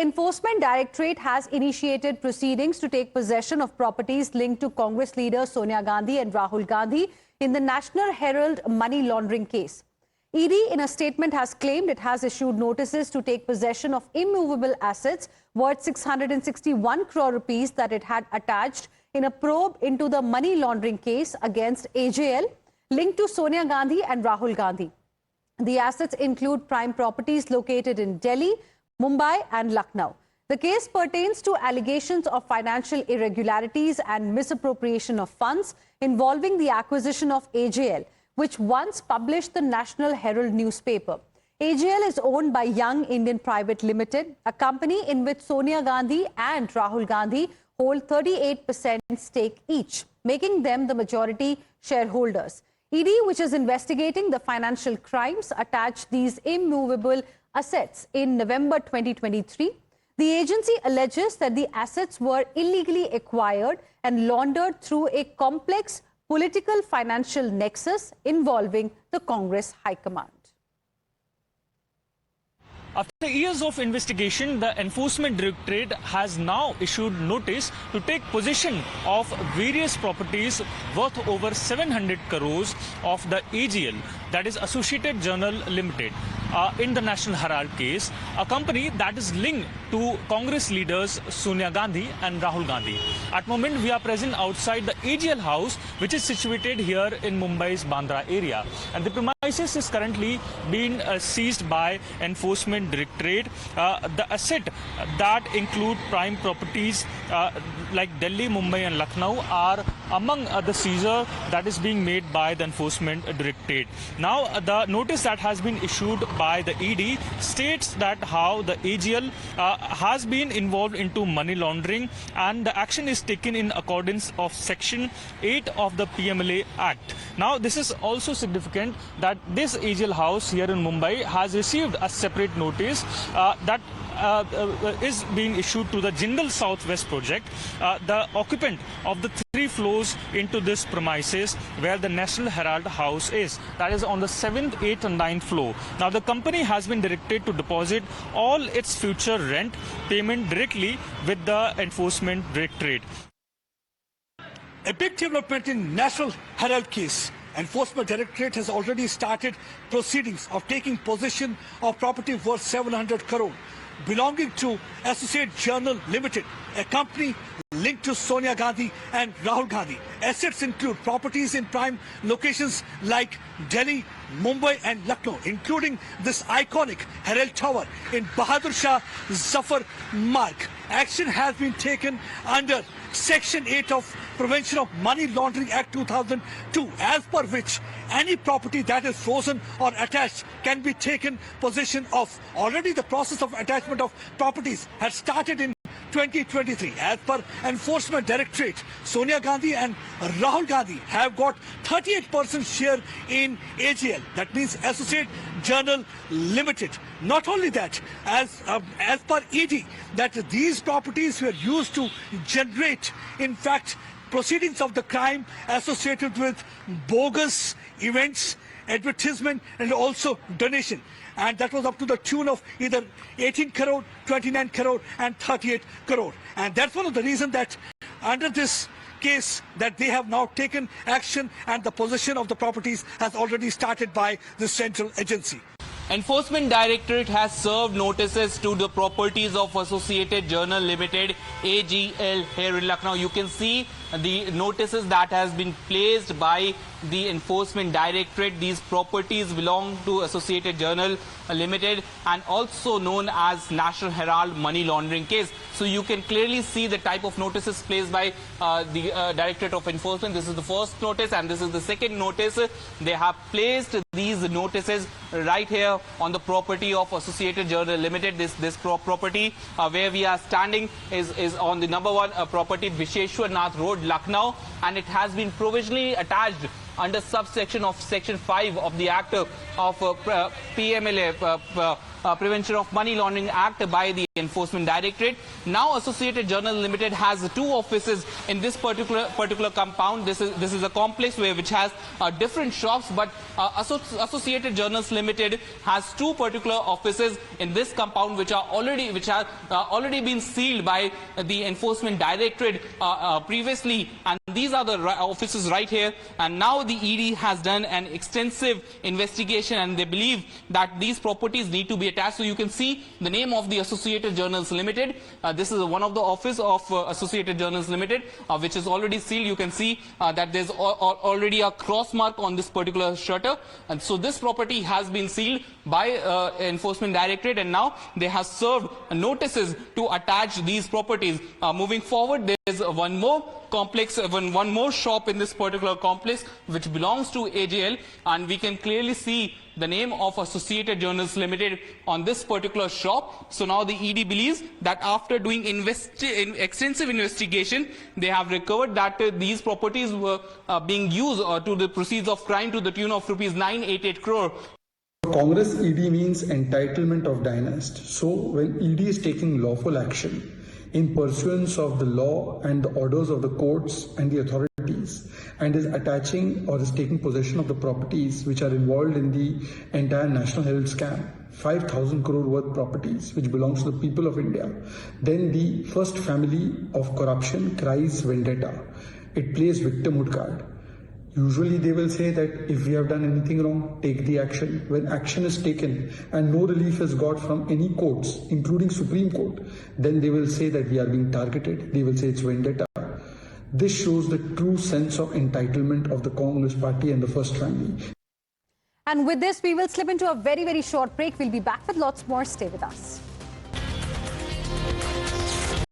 Enforcement Directorate has initiated proceedings to take possession of properties linked to Congress leaders Sonia Gandhi and Rahul Gandhi in the National Herald money laundering case. ED, in a statement, has claimed it has issued notices to take possession of immovable assets worth 661 crore rupees that it had attached in a probe into the money laundering case against AJL linked to Sonia Gandhi and Rahul Gandhi. The assets include prime properties located in Delhi, Mumbai and Lucknow. The case pertains to allegations of financial irregularities and misappropriation of funds involving the acquisition of AJL, which once published the National Herald newspaper. AJL is owned by Young Indian Private Limited, a company in which Sonia Gandhi and Rahul Gandhi hold 38% stake each, making them the majority shareholders. ED, which is investigating the financial crimes, attached these immovable assets in November 2023. The agency alleges that the assets were illegally acquired and laundered through a complex political financial nexus involving the Congress High Command. After years of investigation, the Enforcement Directorate has now issued notice to take possession of various properties worth over 700 crores of the AJL, that is Associated Journal Limited, in the National Herald case, a company that is linked to Congress leaders Sonia Gandhi and Rahul Gandhi. At the moment, we are present outside the AJL house, which is situated here in Mumbai's Bandra area. And the premises is currently being seized by Enforcement Directorate. The asset that include prime properties like Delhi, Mumbai and Lucknow are among the seizure that is being made by the Enforcement Directorate. Now, the notice that has been issued by the ED states that how the AJL has been involved into money laundering, and the action is taken in accordance of Section 8 of the PMLA Act. Now, this is also significant that this AJL house here in Mumbai has received a separate notice that is being issued to the Jindal Southwest project, the occupant of the 3 floors into this premises where the National Herald house is. That is on the 7th, 8th and 9th floor. Now, the company has been directed to deposit all its future rent payment directly with the Enforcement Directorate. A big development in National Herald case. Enforcement Directorate has already started proceedings of taking possession of property worth 700 crore belonging to Associated Journal Limited, a company linked to Sonia Gandhi and Rahul Gandhi. Assets include properties in prime locations like Delhi, Mumbai and Lucknow, including this iconic Herald Tower in Bahadur Shah Zafar Marg. Action has been taken under Section 8 of Prevention of Money Laundering Act 2002, as per which any property that is frozen or attached can be taken possession of. Already the process of attachment of properties has started in 2023. As per Enforcement Directorate, Sonia Gandhi and Rahul Gandhi have got 38% share in AJL, that means Associated Journal Limited. Not only that, as per ED, that these properties were used to generate, in fact, proceedings of the crime associated with bogus events, advertisement and also donation. And that was up to the tune of either 18 crore, 29 crore and 38 crore. And that's one of the reasons that under this case that they have now taken action and the possession of the properties has already started by the central agency. Enforcement Directorate has served notices to the properties of Associated Journal Limited, AJL, here in Lucknow. You can see the notices that has been placed by the Enforcement Directorate. These properties belong to Associated Journal Limited and also known as National Herald money laundering case. So you can clearly see the type of notices placed by the Directorate of Enforcement. This is the first notice and this is the second notice. They have placed these notices right here on the property of Associated Journal Limited. This property where we are standing is on the number 1 property, Visheshwar Nath Road, Lucknow, and it has been provisionally attached under subsection of Section 5 of the Act of PMLA, Prevention of Money Laundering Act by the Enforcement Directorate. Now Associated Journals Limited has 2 offices in this particular compound. This is a complex which has different shops, but Associated Journals Limited has 2 particular offices in this compound which have already been sealed by the Enforcement Directorate previously, and these are the offices right here. And now the ED has done an extensive investigation, and they believe that these properties need to be attached. So you can see the name of the Associated Journals Limited. This is one of the office of Associated Journals Limited, which is already sealed. You can see that there's already a cross mark on this particular shutter, and so this property has been sealed by Enforcement Directorate, and now they have served notices to attach these properties. Moving forward, there is one more complex, one more shop in this particular complex which belongs to AJL, and we can clearly see the name of Associated Journals Limited on this particular shop. So now the ED believes that after doing extensive investigation, they have recovered that these properties were being used to the proceeds of crime to the tune of rupees 988 crore. Congress ED means entitlement of dynast. So when ED is taking lawful action in pursuance of the law and the orders of the courts and the authorities, and is attaching or is taking possession of the properties which are involved in the entire National Herald scam, 5,000 crore worth properties which belongs to the people of India, then the first family of corruption cries vendetta. It plays victimhood card. Usually they will say that if we have done anything wrong, take the action. When action is taken and no relief is got from any courts, including Supreme Court, then they will say that we are being targeted. They will say it's vendetta. This shows the true sense of entitlement of the Congress party and the first family. And with this, we will slip into a very, very short break. We'll be back with lots more. Stay with us.